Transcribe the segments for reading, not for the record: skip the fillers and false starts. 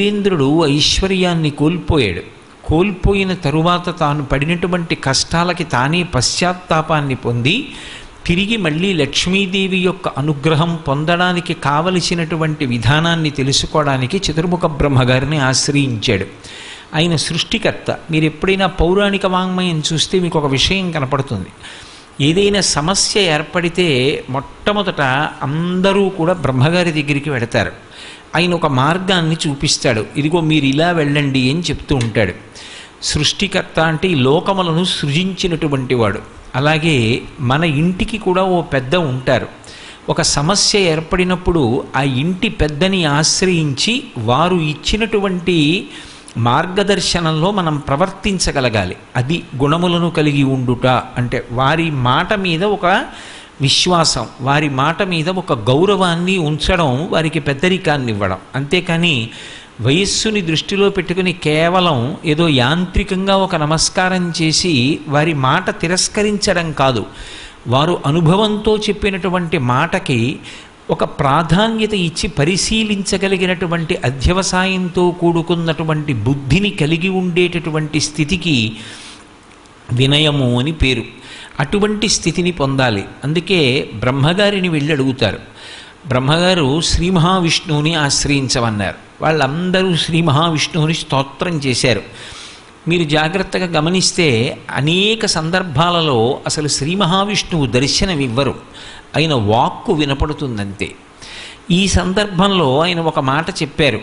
దేవేంద్రుడు ఐశ్వర్యాన్ని కోల్పోయాడు. కోల్పోయిన తరువాత తాను పడినటువంటి కష్టాలకి తానే పశ్చాత్తాపాన్ని పొంది తిరిగి మళ్ళీ లక్ష్మీదేవి యొక్క అనుగ్రహం పొందడానికి కావలసినటువంటి విధానాన్ని తెలుసుకోవడానికి చతుర్ముఖ బ్రహ్మగారిని ఆశ్రయించాడు. ఆయన సృష్టికర్త. మీరు ఎప్పుడైనా పౌరాణిక వాంగ్మయం చూస్తే మీకు ఒక విషయం కనపడుతుంది. ఏదైనా సమస్య ఏర్పడితే మొట్టమొదట అందరూ కూడా బ్రహ్మగారి దగ్గరికి వెడతారు. ఆయన ఒక మార్గాన్ని చూపిస్తాడు. ఇదిగో మీరు ఇలా వెళ్ళండి అని చెప్తూ ఉంటాడు. సృష్టికర్త అంటే ఈ లోకములను సృజించినటువంటి వాడు. అలాగే మన ఇంటికి కూడా ఓ పెద్ద ఉంటారు. ఒక సమస్య ఏర్పడినప్పుడు ఆ ఇంటి పెద్దని ఆశ్రయించి వారు ఇచ్చినటువంటి మార్గదర్శనంలో మనం ప్రవర్తించగలగాలి. అది గుణములను కలిగి ఉండుట అంటే వారి మాట మీద ఒక విశ్వాసం, వారి మాట మీద ఒక గౌరవాన్ని ఉంచడం, వారికి పెద్దరికాన్ని ఇవ్వడం. అంతేకాని వయస్సుని దృష్టిలో పెట్టుకుని కేవలం ఏదో యాంత్రికంగా ఒక నమస్కారం చేసి వారి మాట తిరస్కరించడం కాదు. వారు అనుభవంతో చెప్పినటువంటి మాటకి ఒక ప్రాధాన్యత ఇచ్చి పరిశీలించగలిగినటువంటి అధ్యవసాయంతో కూడుకున్నటువంటి బుద్ధిని కలిగి ఉండేటటువంటి స్థితికి వినయము అని పేరు. అటువంటి స్థితిని పొందాలి. అందుకే బ్రహ్మగారిని వెళ్ళి అడుగుతారు. బ్రహ్మగారు శ్రీ మహావిష్ణువుని ఆశ్రయించమన్నారు. వాళ్ళందరూ శ్రీ మహావిష్ణువుని స్తోత్రం చేశారు. మీరు జాగ్రత్తగా గమనిస్తే అనేక సందర్భాలలో అసలు శ్రీ మహావిష్ణువు దర్శనమివ్వరు, ఆయన వాక్కు వినపడుతుందంతే. ఈ సందర్భంలో ఆయన ఒక మాట చెప్పారు.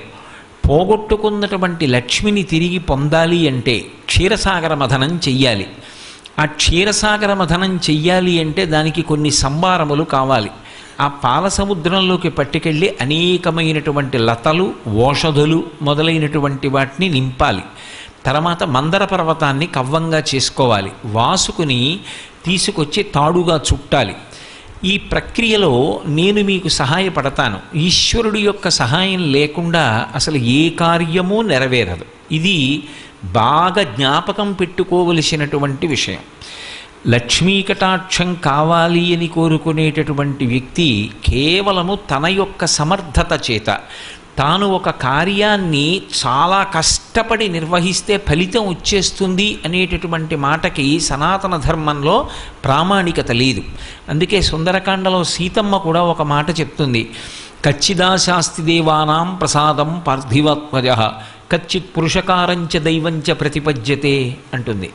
పోగొట్టుకున్నటువంటి లక్ష్మిని తిరిగి పొందాలి అంటే క్షీరసాగర మథనం చెయ్యాలి. ఆ క్షీరసాగర మథనం చెయ్యాలి అంటే దానికి కొన్ని సంభారములు కావాలి. ఆ పాల సముద్రంలోకి పట్టుకెళ్ళి అనేకమైనటువంటి లతలు, ఓషధులు మొదలైనటువంటి వాటిని నింపాలి. తర్వాత మందర పర్వతాన్ని కవ్వంగా చేసుకోవాలి. వాసుకుని తీసుకొచ్చి తాడుగా చుట్టాలి. ఈ ప్రక్రియలో నేను మీకు సహాయపడతాను. ఈశ్వరుడి యొక్క సహాయం లేకుండా అసలు ఏ కార్యమూ నెరవేరదు. ఇది బాగా జ్ఞాపకం పెట్టుకోవలసినటువంటి విషయం. లక్ష్మీ కటాక్షం కావాలి అని కోరుకునేటటువంటి వ్యక్తి కేవలము తన యొక్క సమర్థత చేత తాను ఒక కార్యాన్ని చాలా కష్టపడి నిర్వహిస్తే ఫలితం వచ్చేస్తుంది అనేటటువంటి మాటకి సనాతన ధర్మంలో ప్రామాణికత లేదు. అందుకే సుందరకాండలో సీతమ్మ కూడా ఒక మాట చెప్తుంది. కచ్చిదాశాస్తి దేవానాం ప్రసాదం పార్థివాత్మజ కచ్చిత్ పురుషకారంచ దైవంచ ప్రతిపద్యతే అంటుంది.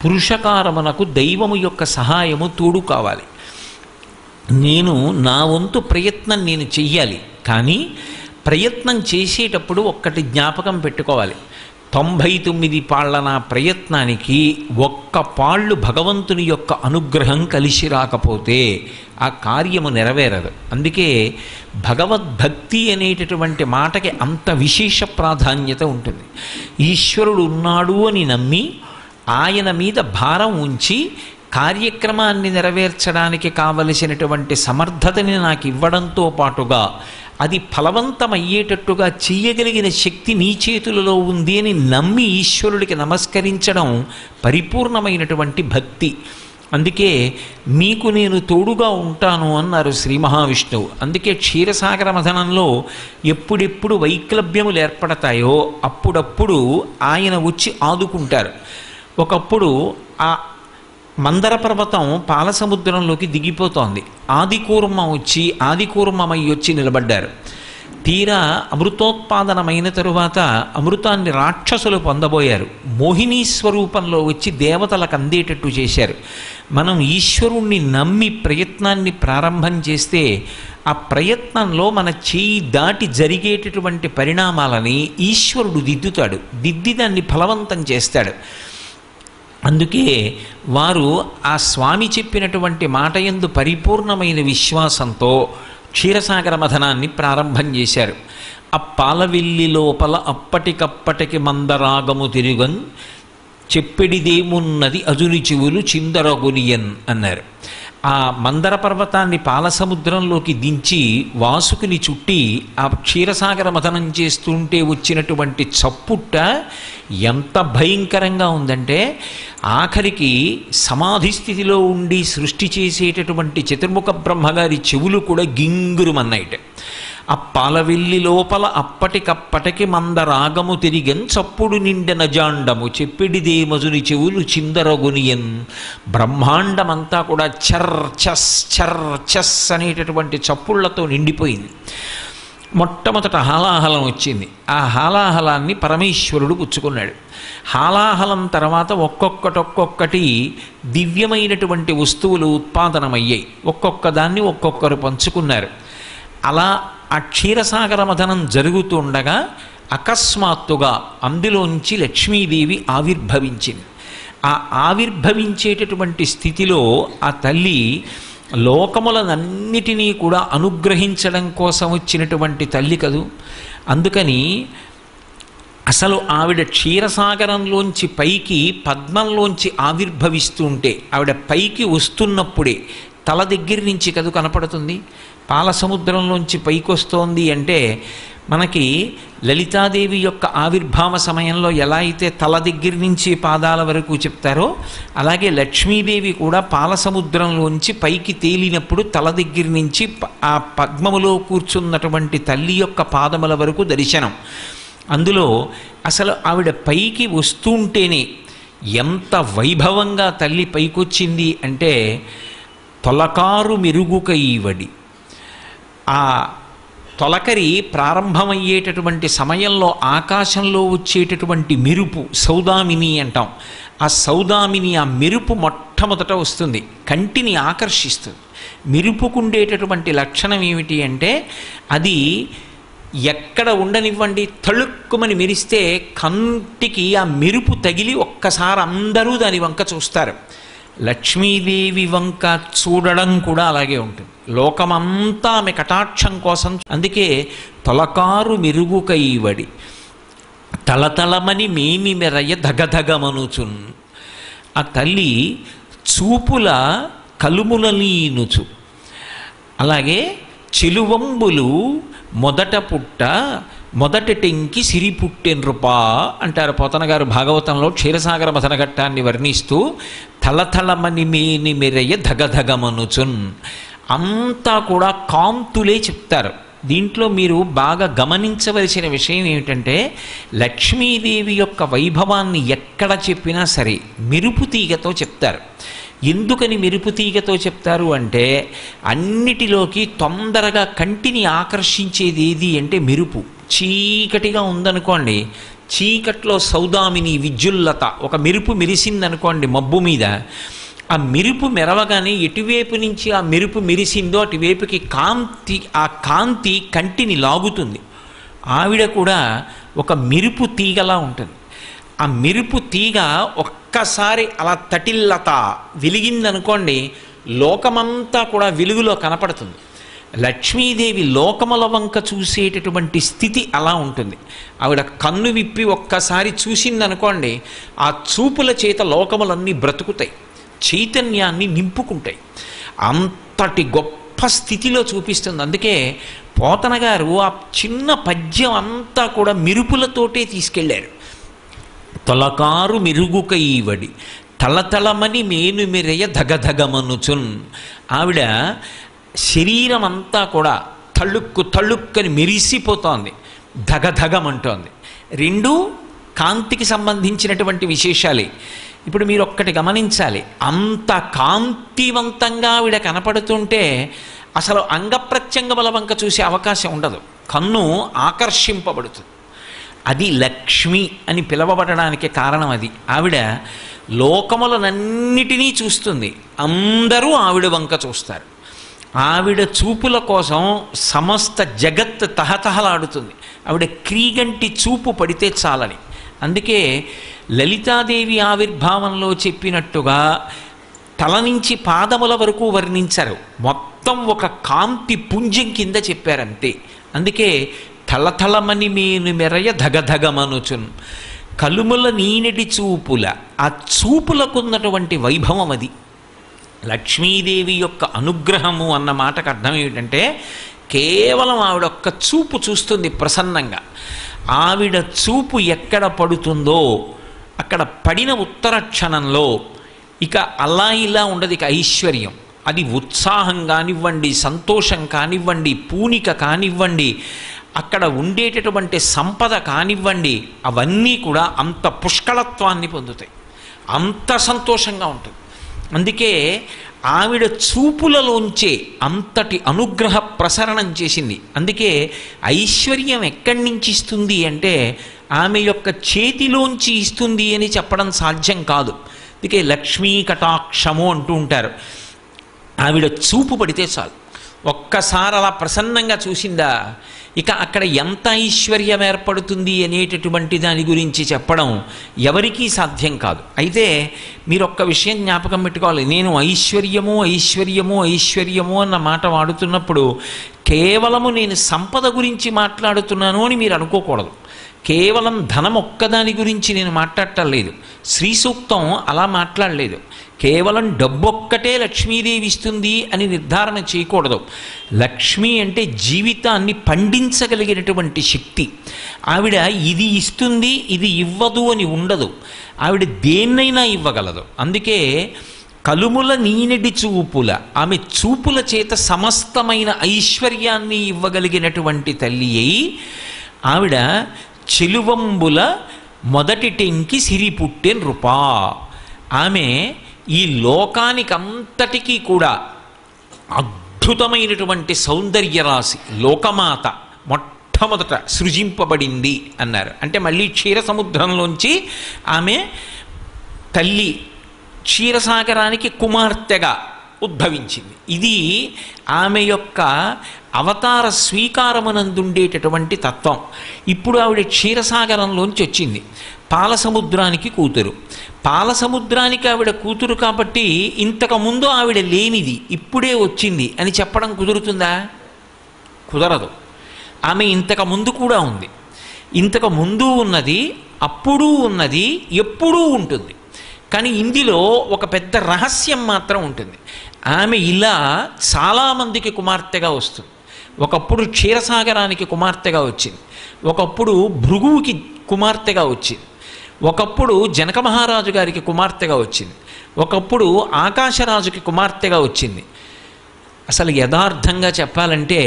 పురుషకారమునకు దైవము యొక్క సహాయము తోడు కావాలి. నేను నా వంతు ప్రయత్నం నేను చెయ్యాలి. కానీ ప్రయత్నం చేసేటప్పుడు ఒక్కటి జ్ఞాపకం పెట్టుకోవాలి. 99 పాళ్ల నా ప్రయత్నానికి ఒక్క పాళ్ళు భగవంతుని యొక్క అనుగ్రహం కలిసి రాకపోతే ఆ కార్యము నెరవేరదు. అందుకే భగవద్భక్తి అనేటటువంటి మాటకి అంత విశేష ప్రాధాన్యత ఉంటుంది. ఈశ్వరుడు ఉన్నాడు అని నమ్మి ఆయన మీద భారం ఉంచి కార్యక్రమాన్ని నెరవేర్చడానికి కావలసినటువంటి సమర్థతని నాకు ఇవ్వడంతో పాటుగా అది ఫలవంతమయ్యేటట్టుగా చెయ్యగలిగిన శక్తి నీ చేతులలో ఉంది అని నమ్మి ఈశ్వరుడికి నమస్కరించడం పరిపూర్ణమైనటువంటి భక్తి. అందుకే మీకు నేను తోడుగా ఉంటాను అన్నారు శ్రీ మహావిష్ణువు. అందుకే క్షీరసాగర మథనంలో ఎప్పుడెప్పుడు వైక్లభ్యములు ఏర్పడతాయో అప్పుడప్పుడు ఆయన వచ్చి ఆదుకుంటారు. ఒకప్పుడు ఆ మందర పర్వతం పాలసముద్రంలోకి దిగిపోతోంది. ఆదికూర్మమై వచ్చి నిలబడ్డారు. తీరా అమృతోత్పాదనమైన తరువాత అమృతాన్ని రాక్షసులు పొందబోయారు. మోహినీ స్వరూపంలో వచ్చి దేవతలకు అందేటట్టు చేశారు. మనం ఈశ్వరుణ్ణి నమ్మి ప్రయత్నాన్ని ప్రారంభం చేస్తే ఆ ప్రయత్నంలో మన చేయి దాటి జరిగేటటువంటి పరిణామాలని ఈశ్వరుడు దిద్దుతాడు. దిద్ది దాన్ని ఫలవంతం చేస్తాడు. అందుకే వారు ఆ స్వామి చెప్పినటువంటి మాట యందు పరిపూర్ణమైన విశ్వాసంతో క్షీరసాగర మథనాన్ని ప్రారంభం చేశారు. ఆ పాలవిల్లి లోపల అప్పటికప్పటికి మందరాగము తిరుగన్ చెప్పెడిదేమున్నది అజుని చెవులు చిందరగునియన్ అన్నారు. ఆ మందర పర్వతాన్ని పాలసముద్రంలోకి దించి వాసుకుని చుట్టి ఆ క్షీరసాగర మథనం చేస్తుంటే వచ్చినటువంటి చప్పుట్ట ఎంత భయంకరంగా ఉందంటే ఆఖరికి సమాధి స్థితిలో ఉండి సృష్టి చేసేటటువంటి చతుర్ముఖ బ్రహ్మగారి చెవులు కూడా గింగురుమన్నాయిట. అప్పాలవెల్లి లోపల అప్పటికప్పటికి మందరాగము తిరిగెన్ చప్పుడు నిండెన జాండము చెప్పిడిదే మజుని చెవులు చిందరగొనియన్. బ్రహ్మాండమంతా కూడా చర్ చస్ అనేటటువంటి చప్పుళ్లతో నిండిపోయింది. మొట్టమొదట హాలాహలం వచ్చింది. ఆ హాలాహలాన్ని పరమేశ్వరుడు పుచ్చుకున్నాడు. హాలాహలం తర్వాత ఒక్కొక్కటి దివ్యమైనటువంటి వస్తువులు ఉత్పాదనమయ్యాయి. ఒక్కొక్క దాన్ని ఒక్కొక్కరు పంచుకున్నారు. అలా ఆ క్షీరసాగర మథనం జరుగుతుండగా అకస్మాత్తుగా అందులోంచి లక్ష్మీదేవి ఆవిర్భవించింది. ఆ ఆవిర్భవించేటటువంటి స్థితిలో ఆ తల్లి లోకములనన్నిటినీ కూడా అనుగ్రహించడం కోసం వచ్చినటువంటి తల్లి కదూ. అందుకని అసలు ఆవిడ క్షీరసాగరంలోంచి పైకి పద్మంలోంచి ఆవిర్భవిస్తూ ఉంటే ఆవిడ పైకి వస్తున్నప్పుడే తల దగ్గర నుంచి కదూ కనపడుతుంది. పాలసముద్రంలోంచి పైకి వస్తోంది అంటే మనకి లలితాదేవి యొక్క ఆవిర్భావ సమయంలో ఎలా అయితే తల దగ్గర నుంచి పాదాల వరకు చెప్తారో అలాగే లక్ష్మీదేవి కూడా పాలసముద్రంలోంచి పైకి తేలినప్పుడు తల దగ్గర నుంచి ఆ పద్మములో కూర్చున్నటువంటి తల్లి యొక్క పాదముల వరకు దర్శనం. అందులో అసలు ఆవిడ పైకి వస్తుంటేనే ఎంత వైభవంగా తల్లి పైకొచ్చింది అంటే తొలకారు మెరుగుక ఈవడి. ఆ తొలకరి ప్రారంభమయ్యేటటువంటి సమయంలో ఆకాశంలో వచ్చేటటువంటి మెరుపు సౌదామిని అంటాం. ఆ సౌదామిని ఆ మెరుపు మొట్టమొదట వస్తుంది, కంటిని ఆకర్షిస్తుంది. మెరుపుకుండేటటువంటి లక్షణం ఏమిటి అంటే అది ఎక్కడ ఉండనివ్వండి తళుక్కుమని మెరిస్తే కంటికి ఆ మెరుపు తగిలి ఒక్కసారి అందరూ దాని వంక చూస్తారు. లక్ష్మీదేవి వంక చూడడం కూడా అలాగే ఉంటుంది. లోకమంతా ఆమె కటాక్షం కోసం. అందుకే తొలకారు మెరుగుకైవడి తలతలమని మేమి మెరయ ధగధగమనుచున్. ఆ తల్లి చూపుల కలుములలీనుచు. అలాగే చెలువంబులు మొదట పుట్ట మొదటి టెంకి సిరి పుట్టెన్రుపా అంటారు పోతన గారు భాగవతంలో క్షీరసాగర మథన ఘట్టాన్ని వర్ణిస్తూ. తలతలమని మేని మెరయ ధగధగమనుచున్ అంతా కూడా కాంతులే చెప్తారు. దీంట్లో మీరు బాగా గమనించవలసిన విషయం ఏమిటంటే లక్ష్మీదేవి యొక్క వైభవాన్ని ఎక్కడ చెప్పినా సరే మెరుపు తీగతో చెప్తారు. ఎందుకని మెరుపు తీగతో చెప్తారు అంటే అన్నిటిలోకి తొందరగా కంటిని ఆకర్షించేది ఏది అంటే మెరుపు. చీకటిగా ఉందనుకోండి, చీకట్లో సౌదామిని విద్యుల్లత ఒక మెరుపు మెరిసిందనుకోండి మబ్బు మీద, ఆ మెరుపు మెరవగానే ఎటువైపు నుంచి ఆ మెరుపు మెరిసిందో అటువైపుకి ఆ కాంతి కంటిని లాగుతుంది. ఆవిడ కూడా ఒక మెరుపు తీగలా ఉంటుంది. ఆ మెరుపు తీగ ఒక్కసారి అలా తటిల్లత వెలిగిందనుకోండి లోకమంతా కూడా వెలుగులో కనపడుతుంది. లక్ష్మీదేవి లోకముల వంక చూసేటటువంటి స్థితి అలా ఉంటుంది. ఆవిడ కన్ను విప్పి ఒక్కసారి చూసిందనుకోండి ఆ చూపుల చేత లోకములన్నీ బ్రతుకుతాయి, చైతన్యాన్ని నింపుకుంటాయి. అంతటి గొప్ప స్థితిలో చూపిస్తుంది. అందుకే పోతన గారు ఆ చిన్న పద్యం అంతా కూడా మెరుపులతోటే తీసుకెళ్ళారు. తొలకారు మెరుగుక ఈవడి తలతలమని మేను మెరయ ధగధగమనుచున్. ఆవిడ శరీరం అంతా కూడా తళుక్కని మెరిసిపోతోంది, ధగధగమంటోంది. రెండు కాంతికి సంబంధించినటువంటి విశేషాలే. ఇప్పుడు మీరు ఒక్కటి గమనించాలి, అంత కాంతివంతంగా ఆవిడ కనపడుతుంటే అసలు అంగప్రత్యంగముల వంక చూసే అవకాశం ఉండదు, కన్ను ఆకర్షింపబడుతుంది. అది లక్ష్మి అని పిలవబడడానికి కారణం అది. ఆవిడ లోకములనన్నిటినీ చూస్తుంది, అందరూ ఆవిడ వంక చూస్తారు. ఆవిడ చూపుల కోసం సమస్త జగత్ తహతహలాడుతుంది. ఆవిడ క్రీగంటి చూపు పడితే చాలని. అందుకే లలితాదేవి ఆవిర్భావంలో చెప్పినట్టుగా తల నుంచి పాదముల వరకు వర్ణించారు, మొత్తం ఒక కాంతి పుంజం కింద చెప్పారంతే. అందుకే తలతలమని మేను మెరయ ధగధగమనుచున్. కలుముల నీనటి చూపుల, ఆ చూపులకున్నటువంటి వైభవం అది. లక్ష్మీదేవి యొక్క అనుగ్రహము అన్న మాటకు అర్థం ఏమిటంటే కేవలం ఆవిడ ఒక్క చూపు చూస్తుంది ప్రసన్నంగా. ఆవిడ చూపు ఎక్కడ పడుతుందో అక్కడ పడిన ఉత్తర క్షణంలో ఇక అలా ఇలా ఉండదు, ఇక ఐశ్వర్యం. అది ఉత్సాహం కానివ్వండి, సంతోషం కానివ్వండి, పూనిక కానివ్వండి, అక్కడ ఉండేటటువంటి సంపద కానివ్వండి, అవన్నీ కూడా అంత పుష్కళత్వాన్ని పొందుతాయి, అంత సంతోషంగా ఉంటుంది. అందుకే ఆవిడ చూపులలోంచే అంతటి అనుగ్రహ ప్రసరణం చేసింది. అందుకే ఐశ్వర్యం ఎక్కడి నుంచి ఇస్తుంది అంటే ఆమె యొక్క చేతిలోంచి ఇస్తుంది అని చెప్పడం సాధ్యం కాదు. అందుకే లక్ష్మీ కటాక్షము అంటూ ఉంటారు. ఆవిడ చూపు పడితే చాలు, ఒక్కసారి అలా ప్రసన్నంగా చూసిందా, ఇక అక్కడ ఎంత ఐశ్వర్యం ఏర్పడుతుంది అనేటటువంటి దాని గురించి చెప్పడం ఎవరికీ సాధ్యం కాదు. అయితే మీరు ఒక్క విషయం జ్ఞాపకం పెట్టుకోవాలి. నేను ఐశ్వర్యము ఐశ్వర్యము ఐశ్వర్యము అన్న మాట వాడుతున్నప్పుడు కేవలము నేను సంపద గురించి మాట్లాడుతున్నాను అని మీరు అనుకోకూడదు. కేవలం ధనం ఒక్కదాని గురించి నేను మాట్లాడటం లేదు. శ్రీ సూక్తం అలా మాట్లాడలేదు. కేవలం డబ్బొక్కటే లక్ష్మీదేవి ఇస్తుంది అని నిర్ధారణ చేయకూడదు. లక్ష్మి అంటే జీవితాన్ని పండించగలిగినటువంటి శక్తి. ఆవిడ ఇది ఇస్తుంది ఇది ఇవ్వదు అని ఉండదు. ఆవిడ దేన్నైనా ఇవ్వగలదు. అందుకే కలుముల నీనెడి చూపుల, ఆమె చూపుల చేత సమస్తమైన ఐశ్వర్యాన్ని ఇవ్వగలిగినటువంటి తల్లి అయి ఆవిడ చెలువంబుల మొదటి టెంకి సిరి పుట్టె నృపా. ఆమె ఈ లోకానికంతటికీ కూడా అద్భుతమైనటువంటి సౌందర్యరాశి, లోకమాత మొట్టమొదట సృజింపబడింది అన్నారు. అంటే మళ్ళీ క్షీర సముద్రంలోంచి ఆమె తల్లి క్షీరసాగరానికి కుమార్తెగా ఉద్భవించింది. ఇది ఆమె యొక్క అవతార స్వీకారమునందుండేటటువంటి తత్వం. ఇప్పుడు ఆవిడ క్షీరసాగరంలోంచి వచ్చింది, పాలసముద్రానికి కూతురు. పాలసముద్రానికి ఆవిడ కూతురు కాబట్టి ఇంతకుముందు ఆవిడ లేనిది ఇప్పుడే వచ్చింది అని చెప్పడం కుదురుతుందా? కుదరదు. ఆమె ఇంతకుముందు కూడా ఉంది, ఇంతకు ముందు ఉన్నది, అప్పుడు ఉన్నది, ఎప్పుడూ ఉంటుంది. కానీ ఇందులో ఒక పెద్ద రహస్యం మాత్రం ఉంటుంది. ఆమె ఇలా చాలామందికి కుమార్తెగా వస్తుంది. ఒకప్పుడు క్షీరసాగరానికి కుమార్తెగా వచ్చింది, ఒకప్పుడు భృగువుకి కుమార్తెగా వచ్చింది, ఒకప్పుడు జనక మహారాజు గారికి కుమార్తెగా వచ్చింది, ఒకప్పుడు ఆకాశరాజుకి కుమార్తెగా వచ్చింది. అసలు యథార్థంగా చెప్పాలంటే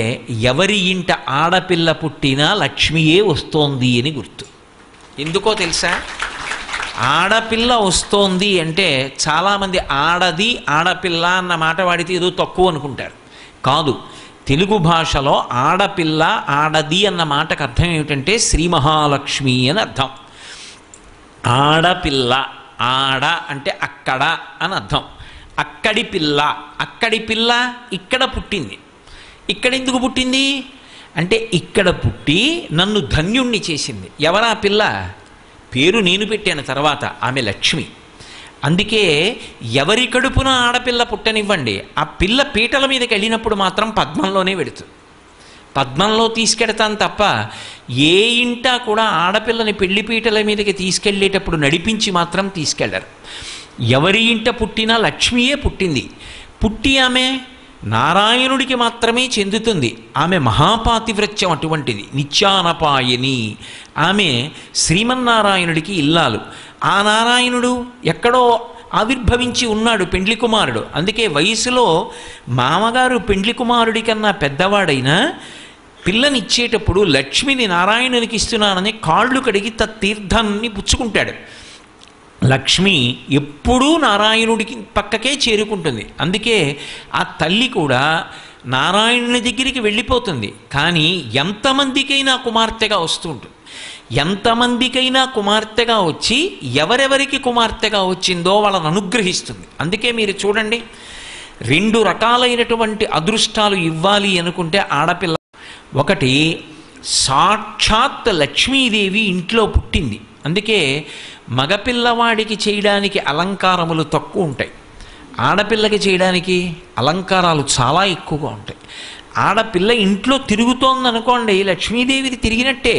ఎవరి ఇంట ఆడపిల్ల పుట్టినా లక్ష్మియే వస్తోంది అని గుర్తు. ఎందుకో తెలుసా? ఆడపిల్ల వస్తోంది అంటే చాలామంది ఆడది ఆడపిల్ల అన్న మాట వాడితే ఏదో తక్కువ అనుకుంటారు. కాదు, తెలుగు భాషలో ఆడపిల్ల ఆడది అన్న మాటకు అర్థం ఏమిటంటే శ్రీ మహాలక్ష్మి అని అర్థం. ఆడపిల్ల, ఆడ అంటే అక్కడ అని అర్థం. అక్కడి పిల్ల, అక్కడి పిల్ల ఇక్కడ పుట్టింది. ఇక్కడ ఎందుకు పుట్టింది అంటే ఇక్కడ పుట్టి నన్ను ధన్యుణ్ణి చేసింది. ఎవరా పిల్ల? పేరు నేను పెట్టాను తర్వాత, ఆమె లక్ష్మి. అందుకే ఎవరి కడుపున ఆడపిల్ల పుట్టనివ్వండి, ఆ పిల్ల పీటల మీదకి వెళ్ళినప్పుడు మాత్రం పద్మంలోనే వెడుతుంది. పద్మంలో తీసుకెడతాను తప్ప ఏ ఇంటా కూడా ఆడపిల్లని పెళ్లి పీటల మీదకి తీసుకెళ్ళేటప్పుడు నడిపించి మాత్రం తీసుకెళ్లరు. ఎవరి ఇంట పుట్టినా లక్ష్మియే పుట్టింది. పుట్టి ఆమె నారాయణుడికి మాత్రమే చెందుతుంది. ఆమె మహాపాతివ్రత్యం అటువంటిది, నిత్యానపాయని. ఆమె శ్రీమన్నారాయణుడికి ఇల్లాలు. ఆ నారాయణుడు ఎక్కడో ఆవిర్భవించి ఉన్నాడు, పెండ్లి కుమారుడు. అందుకే వయసులో మామగారు పెండ్లి కుమారుడి కన్నా పెద్దవాడైనా పిల్లనిచ్చేటప్పుడు లక్ష్మిని నారాయణునికి ఇస్తున్నానని కాళ్ళు కడిగి తీర్థాన్ని పుచ్చుకుంటాడు. లక్ష్మి ఎప్పుడూ నారాయణుడికి పక్కకే చేరుకుంటుంది. అందుకే ఆ తల్లి కూడా నారాయణుని దగ్గరికి వెళ్ళిపోతుంది. కానీ ఎంతమందికైనా కుమార్తెగా వస్తూ ఉంటుంది. ఎంతమందికైనా కుమార్తెగా వచ్చి ఎవరెవరికి కుమార్తెగా వచ్చిందో వాళ్ళని అనుగ్రహిస్తుంది. అందుకే మీరు చూడండి, 2 రకాలైనటువంటి అదృష్టాలు ఇవ్వాలి అనుకుంటే ఆడపిల్ల, ఒకటి సాక్షాత్ లక్ష్మీదేవి ఇంట్లో పుట్టింది. అందుకే మగపిల్లవాడికి చేయడానికి అలంకారములు తక్కువ ఉంటాయి, ఆడపిల్లకి చేయడానికి అలంకారాలు చాలా ఎక్కువగా ఉంటాయి. ఆడపిల్ల ఇంట్లో తిరుగుతోందనుకోండి, లక్ష్మీదేవిది తిరిగినట్టే.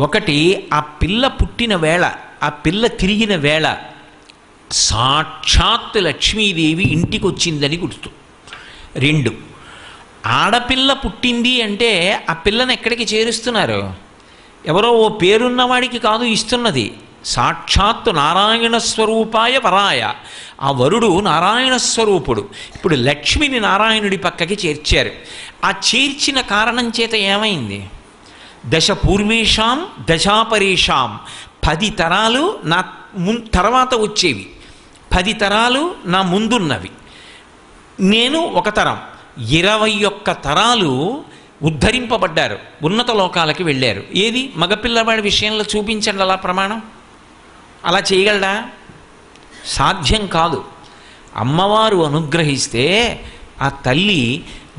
ఒకటి, ఆ పిల్ల పుట్టిన వేళ, ఆ పిల్ల తిరిగిన వేళ సాక్షాత్ లక్ష్మీదేవి ఇంటికి వచ్చిందని గుర్తు. 2, ఆడపిల్ల పుట్టింది అంటే ఆ పిల్లని ఎక్కడికి చేరుస్తున్నారు? ఎవరో ఓ పేరున్నవాడికి కాదు ఇస్తున్నది, సాక్షాత్తు నారాయణ స్వరూపాయ వరాయ. ఆ వరుడు నారాయణ స్వరూపుడు. ఇప్పుడు లక్ష్మిని నారాయణుడి పక్కకి చేర్చారు. ఆ చేర్చిన కారణం చేత ఏమైంది? దశ పూర్వేషాం దశాపరేషాం, 10 తరాలు నా తర్వాత వచ్చేవి, 10 తరాలు నా ముందున్నవి, నేను ఒక తరం, 21 తరాలు ఉద్ధరింపబడ్డారు, ఉన్నత లోకాలకి వెళ్ళారు. ఏది మగపిల్లవాడి విషయంలో చూపించండి అలా ప్రమాణం. అలా చేయగలడా? సాధ్యం కాదు. అమ్మవారు అనుగ్రహిస్తే ఆ తల్లి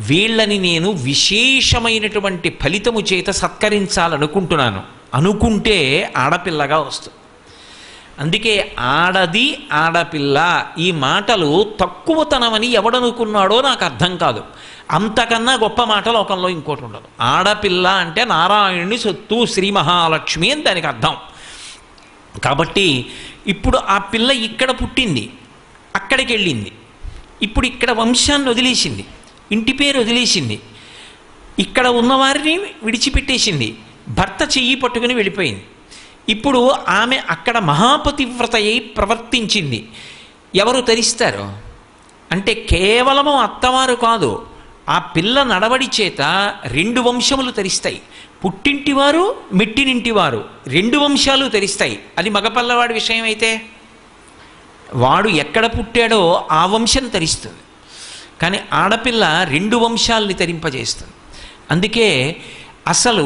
వీళ్ళని నేను విశేషమైనటువంటి ఫలితము చేత సత్కరించాలనుకుంటున్నాను అనుకుంటే ఆడపిల్లగా వస్తుంది. అందుకే ఆడది ఆడపిల్ల ఈ మాటలు తక్కువతనమని ఎవడనుకున్నాడో నాకు అర్థం కాదు. అంతకన్నా గొప్ప మాట లోకంలో ఇంకోటి ఉండదు. ఆడపిల్ల అంటే నారాయణుని సొత్తు, శ్రీ మహాలక్ష్మి అని దానికి అర్థం. కాబట్టి ఇప్పుడు ఆ పిల్ల ఇక్కడ పుట్టింది, అక్కడికి వెళ్ళింది, ఇప్పుడు ఇక్కడ వంశాన్ని వదిలేసింది, ఇంటి పేరు వదిలేసింది, ఇక్కడ ఉన్నవారిని విడిచిపెట్టేసింది, భర్త చెయ్యి పట్టుకుని వెళ్ళిపోయింది. ఇప్పుడు ఆమె అక్కడ మహాపతివ్రత అయి ప్రవర్తించింది. ఎవరు తరిస్తారు అంటే కేవలము అత్తవారు కాదు, ఆ పిల్ల నడవడి చేత 2 వంశములు తరిస్తాయి. పుట్టింటివారు మెట్టినింటివారు 2 వంశాలు తరిస్తాయి. అది మగపల్లవాడి విషయం అయితే వాడు ఎక్కడ పుట్టాడో ఆ వంశం తరిస్తుంది. కానీ ఆడపిల్ల 2 వంశాలని తరింపజేస్తుంది. అందుకే అసలు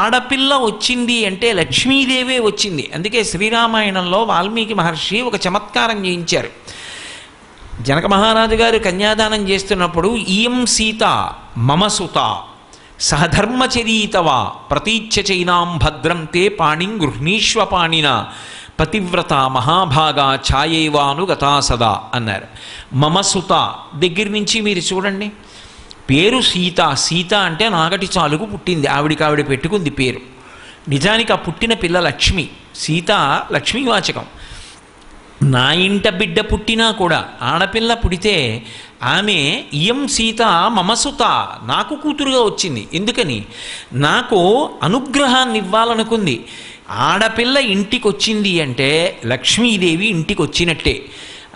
ఆడపిల్ల వచ్చింది అంటే లక్ష్మీదేవే వచ్చింది. అందుకే శ్రీరామాయణంలో వాల్మీకి మహర్షి ఒక చమత్కారం చేయించారు. జనక మహారాజు గారు కన్యాదానం చేస్తున్నప్పుడు ఈయం సీత మమ సుత సహధర్మచరీతవా ప్రతీచ్ఛ చైనాం భద్రం తే పాణిం గృహ్ణీష్వ పాణిన పతివ్రత మహాభాగా ఛాయేవానుగతా సదా అన్నారు. మమ సుత దగ్గర నుంచి మీరు చూడండి, పేరు సీత. సీత అంటే నాగటి చాలుకు పుట్టింది, ఆవిడ పెట్టుకుంది పేరు. నిజానికి ఆ పుట్టిన పిల్ల లక్ష్మి. సీత లక్ష్మీవాచకం. నా ఇంట బిడ్డ పుట్టినా కూడా ఆడపిల్ల పుడితే ఆమె ఇయం సీత మమసుత, నాకు కూతురుగా వచ్చింది. ఎందుకని? నాకు అనుగ్రహాన్ని ఇవ్వాలనుకుంది. ఆడపిల్ల ఇంటికి వచ్చింది అంటే లక్ష్మీదేవి ఇంటికి వచ్చినట్టే.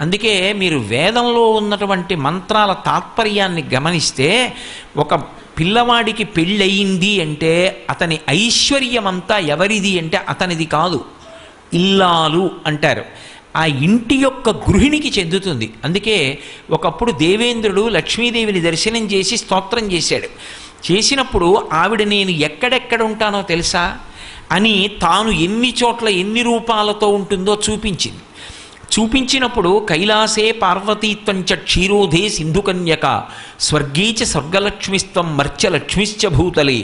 అందుకే మీరు వేదంలో ఉన్నటువంటి మంత్రాల తాత్పర్యాన్ని గమనిస్తే ఒక పిల్లవాడికి పెళ్ళయింది అంటే అతని ఐశ్వర్యమంతా ఎవరిది అంటే అతనిది కాదు, ఇల్లాలు అంటారు. ఆ ఇంటి యొక్క గృహిణికి చెందుతుంది. అందుకే ఒకప్పుడు దేవేంద్రుడు లక్ష్మీదేవిని దర్శనం చేసి స్తోత్రం చేశాడు. చేసినప్పుడు ఆవిడ నేను ఎక్కడెక్కడ ఉంటానో తెలుసా అని తాను ఎన్ని చోట్ల ఎన్ని రూపాలతో ఉంటుందో చూపించింది. చూపించినప్పుడు కైలాసే పార్వతీత్వంచ క్షీరోధే సింధుకన్యక స్వర్గే చ స్వర్గలక్ష్మిస్తం మర్త్యలక్ష్మిశ్చ భూతలే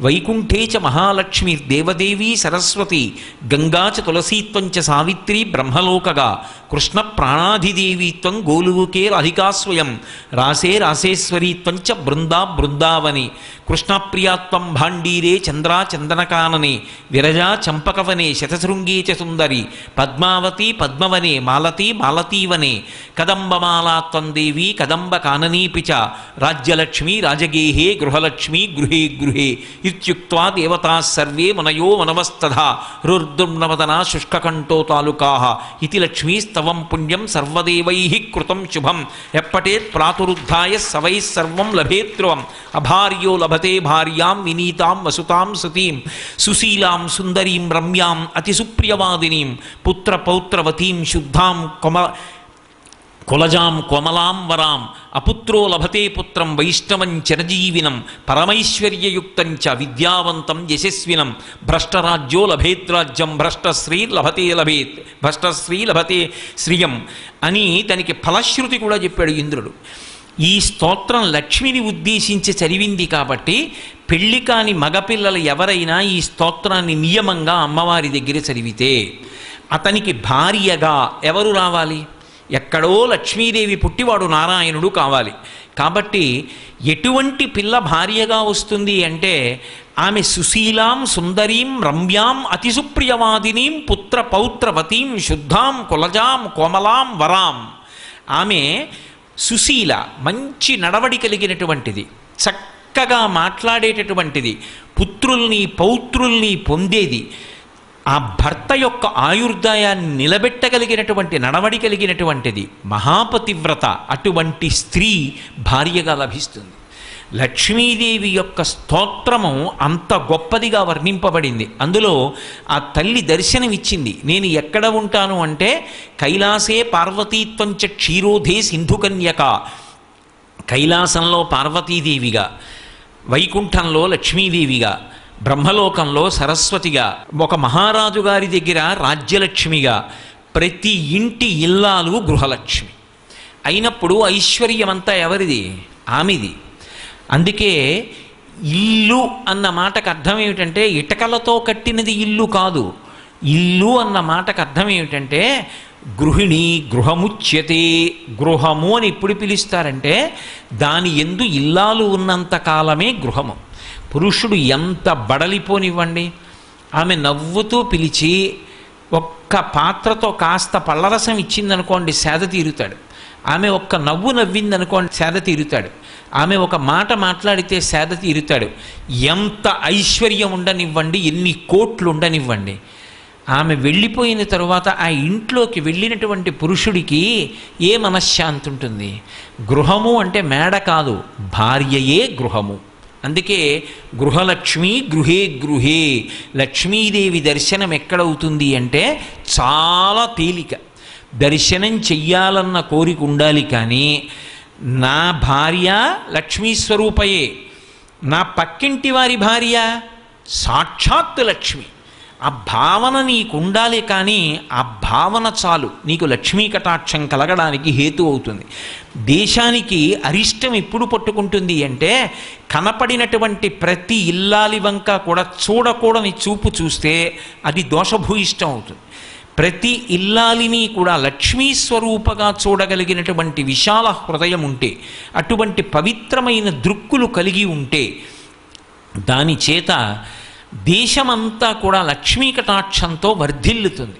వైకుంఠే చ మహాలక్ష్మిర్దేవదేవీ సరస్వతి గంగా చ తులసీత్వంచ సావిత్రి బ్రహ్మలోకగా కృష్ణ ప్రాణాధిదేవీత్వం గోలువుకే రాధికా స్వయం రాసే రాసేశ్వరీత్వంచ బృందా బృందావని కృష్ణప్రియాత్వం భాండీరే చంద్రా చందనకాననే విరజా చంపకవనే శతశృంగే చ సుందరి పద్మావతి పద్మవనే మాలతీ మాలతీవనే కదంబమాలాత్వం దేవీ కదంబ కాననీపి చ రాజ్యలక్ష్మి రాజగేహే గృహలక్ష్మి గృహే గృహే ఇత్యుక్త్వా దేవతాః సర్వే మనయో మనవస్తథా రుర్దుర్నవదనా శుష్కకంఠో తాలుకాః ఇతి లక్ష్మీస్తవం పుణ్యం సర్వదేవైః కృతం శుభం ఎప్పటేత్ ప్రాతురుద్ధాయ సవైః సర్వం లభేత్రువం అభార్యో లభతే భార్యాం వినీతాం వసుతాం సతీం సుశీలాం సుందరీం రమ్యాం అతిసుప్రియవాదినీం పుత్రపౌత్రవతీం శుద్ధాం కులజాం కోమలాం వరాం అపుత్రో లభతే పుత్రం వైష్ణవం చిరజీవినం పరమైశ్వర్యయుక్తం చ విద్యావంతం యశస్వినం భ్రష్టరాజ్యో లభేద్రాజ్యం భ్రష్టశ్రీ లభతే శ్రియం అని దానికి ఫలశ్రుతి కూడా చెప్పాడు ఇంద్రుడు. ఈ స్తోత్రం లక్ష్మిని ఉద్దేశించి చదివింది కాబట్టి పెళ్లి కాని మగపిల్లలు ఎవరైనా ఈ స్తోత్రాన్ని నియమంగా అమ్మవారి దగ్గర చదివితే అతనికి భార్యగా ఎవరు రావాలి? ఎక్కడో లక్ష్మీదేవి పుట్టివాడు నారాయణుడు కావాలి. కాబట్టి ఎటువంటి పిల్ల భార్యగా వస్తుంది అంటే ఆమె సుశీలాం సుందరీం రమ్యాం అతిసుప్రియవాదినీం పుత్ర పౌత్రవతీం శుద్ధాం కులజాం కోమలాం వరాం. ఆమె సుశీల, మంచి నడవడి కలిగినటువంటిది, చక్కగా మాట్లాడేటటువంటిది, పుత్రుల్ని పౌత్రుల్ని పొందేది, ఆ భర్త యొక్క ఆయుర్దాయాన్ని నిలబెట్టగలిగినటువంటి నడవడి కలిగినటువంటిది మహాపతివ్రత. అటువంటి స్త్రీ భార్యగా లభిస్తుంది. లక్ష్మీదేవి యొక్క స్తోత్రము అంత గొప్పదిగా వర్ణింపబడింది. అందులో ఆ తల్లి దర్శనమిచ్చింది. నేను ఎక్కడ ఉంటాను అంటే కైలాసే పార్వతీత్వంచ క్షీరోధే సింధుకన్యక. కైలాసంలో పార్వతీదేవిగా, వైకుంఠంలో లక్ష్మీదేవిగా, బ్రహ్మలోకంలో సరస్వతిగా, ఒక మహారాజు గారి దగ్గర రాజ్యలక్ష్మిగా, ప్రతి ఇంటి ఇల్లాలు గృహలక్ష్మి అయినప్పుడు ఐశ్వర్యమంతా ఎవరిది? ఆమెది. అందుకే ఇల్లు అన్న మాటకు అర్థం ఏమిటంటే ఇటకలతో కట్టినది ఇల్లు కాదు. ఇల్లు అన్న మాటకు అర్థం ఏమిటంటే గృహిణి, గృహముచ్యతే. గృహము అని ఎప్పుడు పిలుస్తారంటే దాని యందు ఇల్లాలు ఉన్నంత కాలమే గృహము. పురుషుడు ఎంత బడలిపోనివ్వండి, ఆమె నవ్వుతూ పిలిచి ఒక్క పాత్రతో కాస్త పళ్ళరసం ఇచ్చిందనుకోండి సేద తీరుతాడు. ఆమె ఒక్క నవ్వు నవ్విందనుకోండి సేద తీరుతాడు. ఆమె ఒక మాట మాట్లాడితే సేద తీరుతాడు. ఎంత ఐశ్వర్యం ఉండనివ్వండి, ఎన్ని కోట్లు ఉండనివ్వండి, ఆమె వెళ్ళిపోయిన తరువాత ఆ ఇంట్లోకి వెళ్ళినటువంటి పురుషుడికి ఏ మనశ్శాంతి ఉంటుంది? గృహము అంటే మేడ కాదు, భార్యయే గృహము. అందుకే గృహలక్ష్మి గృహే గృహే. లక్ష్మీదేవి దర్శనం ఎక్కడవుతుంది అంటే చాలా తేలిక. దర్శనం చెయ్యాలన్న కోరిక ఉండాలి, కానీ నా భార్య లక్ష్మీ స్వరూపయే, నా పక్కింటి వారి భార్య సాక్షాత్ లక్ష్మి, ఆ భావన నీకు ఉండాలి. కానీ ఆ భావన చాలు నీకు లక్ష్మీ కటాక్షం కలగడానికి హేతు అవుతుంది. దేశానికి అరిష్టం ఎప్పుడు పట్టుకుంటుంది అంటే కనపడినటువంటి ప్రతి ఇల్లాలి వంక కూడా చూడకూడని చూపు చూస్తే అది దోషభూయిష్టం అవుతుంది. ప్రతి ఇల్లాలిని కూడా లక్ష్మీ స్వరూపగా చూడగలిగినటువంటి విశాల హృదయం ఉంటే, అటువంటి పవిత్రమైన దృక్కులు కలిగి ఉంటే, దాని చేత దేశమంతా కూడా లక్ష్మీ కటాక్షంతో వర్ధిల్లుతుంది.